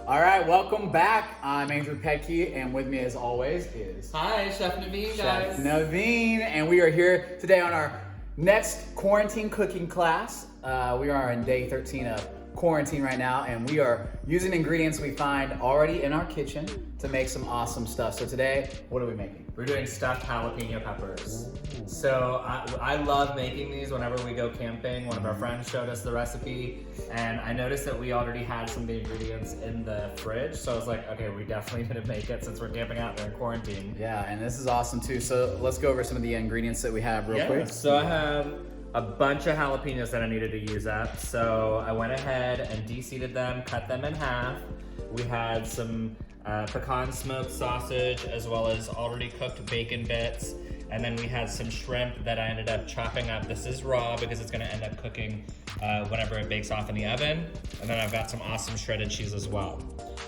All right, welcome back. I'm Andrew Pettke, and with me as always is Hi, Chef Navin, Chef guys. Navin, and we are here today on our next quarantine cooking class. We are in day 13 of quarantine right now, and we are using ingredients we find already in our kitchen to make some awesome stuff. So today, what are we making? We're doing stuffed jalapeno peppers. So I love making these whenever we go camping. One of our friends showed us the recipe, and I noticed that we already had some of the ingredients in the fridge. So I was like, okay, we definitely need to make it since we're camping out there in quarantine. Yeah, and this is awesome too. So let's go over some of the ingredients that we have real quick. So I have a bunch of jalapenos that I needed to use up. So I went ahead and de-seeded them, cut them in half. We had some pecan smoked sausage as well as already cooked bacon bits. And then we had some shrimp that I ended up chopping up. This is raw because it's gonna end up cooking whenever it bakes off in the oven. And then I've got some awesome shredded cheese as well.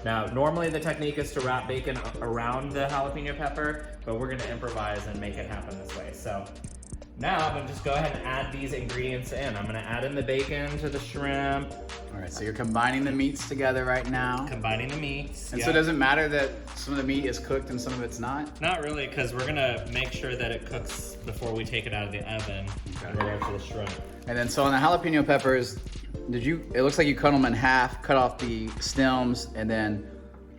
Now, normally the technique is to wrap bacon around the jalapeno pepper, but we're gonna improvise and make it happen this way. So now I'm gonna just go ahead and add these ingredients in. I'm gonna add in the bacon to the shrimp, All right, so you're combining the meats together right now. combining the meats. And so does it matter that some of the meat is cooked and some of it's not? Not really, because we're gonna make sure that it cooks before we take it out of the oven in regards to the shrimp. And then so on the jalapeno peppers, it looks like you cut them in half, cut off the stems, and then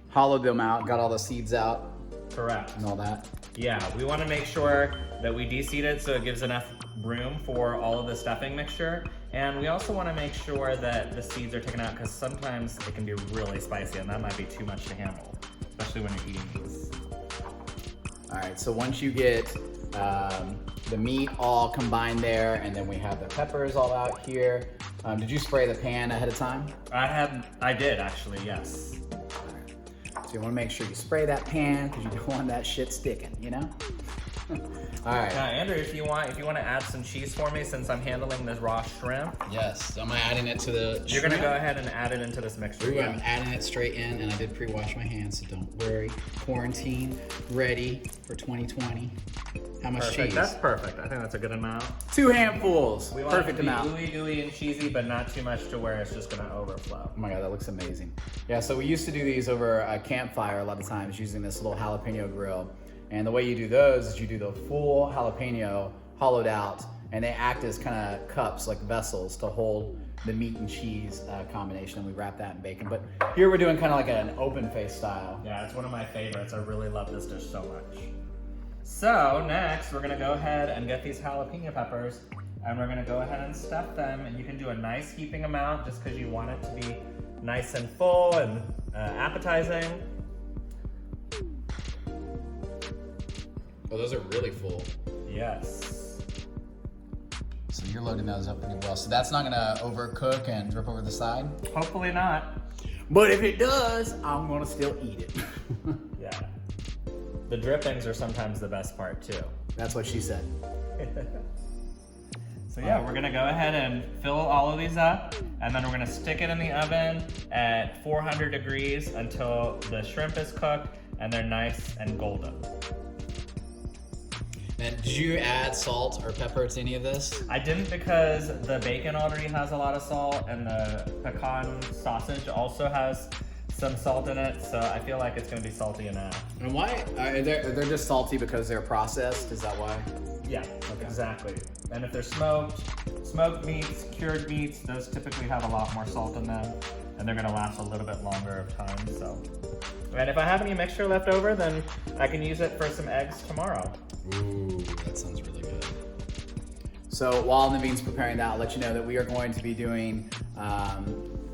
hollowed them out, got all the seeds out Correct. and all that. Yeah, we want to make sure that we de-seed it so it gives enough room for all of the stuffing mixture. And we also want to make sure that the seeds are taken out because sometimes it can be really spicy and that might be too much to handle, especially when you're eating these. All right, so once you get the meat all combined there, and then we have the peppers all out here. Did you spray the pan ahead of time? I did actually, yes. So you want to make sure you spray that pan because you don't want that shit sticking, you know? All right. Now, Andrew, if you want to add some cheese for me since I'm handling this raw shrimp, Yes, I'm adding it to the you're gonna go ahead and add it into this mixture. Ooh, I'm adding it straight in, and I did pre-wash my hands, so don't worry. Quarantine ready for 2020. How much Perfect. cheese? That's perfect. I think that's a good amount. 2 handfuls. We want Perfect it to be amount. ooey gooey and cheesy, but not too much to where it's just gonna overflow. Oh my god, that looks amazing. Yeah, so we used to do these over a campfire a lot of times using this little jalapeno grill. And the way you do those is you do the full jalapeno hollowed out, and they act as kind of cups, like vessels, to hold the meat and cheese combination, and we wrap that in bacon. But here we're doing kind of like an open-faced style. Yeah, it's one of my favorites. I really love this dish so much. So next, we're gonna go ahead and get these jalapeno peppers, and we're gonna go ahead and stuff them. And you can do a nice heaping amount just because you want it to be nice and full and appetizing. Oh, those are really full. Yes. So you're loading those up pretty well. So that's not gonna overcook and drip over the side? Hopefully not. But if it does, I'm gonna still eat it. Yeah. The drippings are sometimes the best part too. That's what she said. So yeah, we're gonna go ahead and fill all of these up, and then we're gonna stick it in the oven at 400 degrees until the shrimp is cooked and they're nice and golden. And did you add salt or pepper to any of this? I didn't because the bacon already has a lot of salt and the pecan sausage also has some salt in it, so I feel like it's gonna be salty enough. And why? They're just salty because they're processed, is that why? Yeah, exactly. And if they're smoked meats, cured meats, those typically have a lot more salt in them, and they're gonna last a little bit longer of time, so. And if I have any mixture left over, then I can use it for some eggs tomorrow. Ooh, that sounds really good. So while Navin's preparing that, I'll let you know that we are going to be doing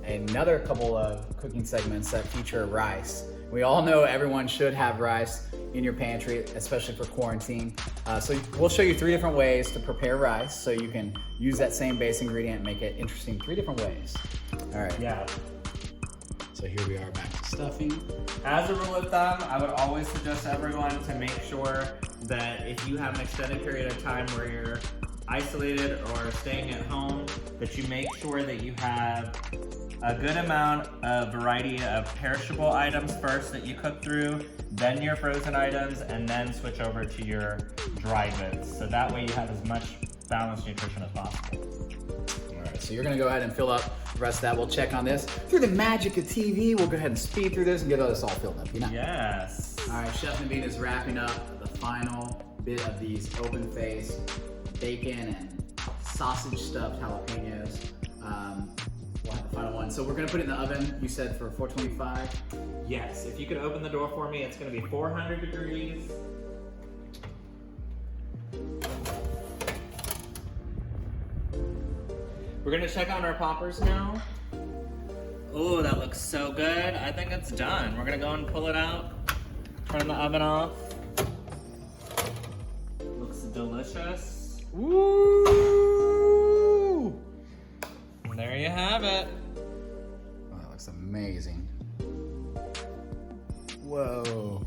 another couple of cooking segments that feature rice. We all know everyone should have rice in your pantry, especially for quarantine. So we'll show you 3 different ways to prepare rice so you can use that same base ingredient and make it interesting 3 different ways. All right. Yeah. So here we are back to stuffing. As a rule of thumb, I would always suggest everyone to make sure that if you have an extended period of time where you're isolated or staying at home, that you make sure that you have a good amount of variety of perishable items first that you cook through, then your frozen items, and then switch over to your dry goods. So that way you have as much balanced nutrition as possible. All right, good. So you're gonna go ahead and fill up the rest of that. We'll check on this. Through the magic of TV, we'll go ahead and speed through this and get this all filled up, you know? Yes. All right, Chef Navin is wrapping up the final bit of these open-faced bacon and sausage stuffed jalapenos. We'll have the final one. So we're gonna put it in the oven, you said for 425? Yes, if you could open the door for me, it's gonna be 400 degrees. We're gonna check on our poppers now. Oh, that looks so good. I think it's done. We're gonna go and pull it out, turn the oven off. Looks delicious. Woo! And there you have it. Oh, that looks amazing. Whoa.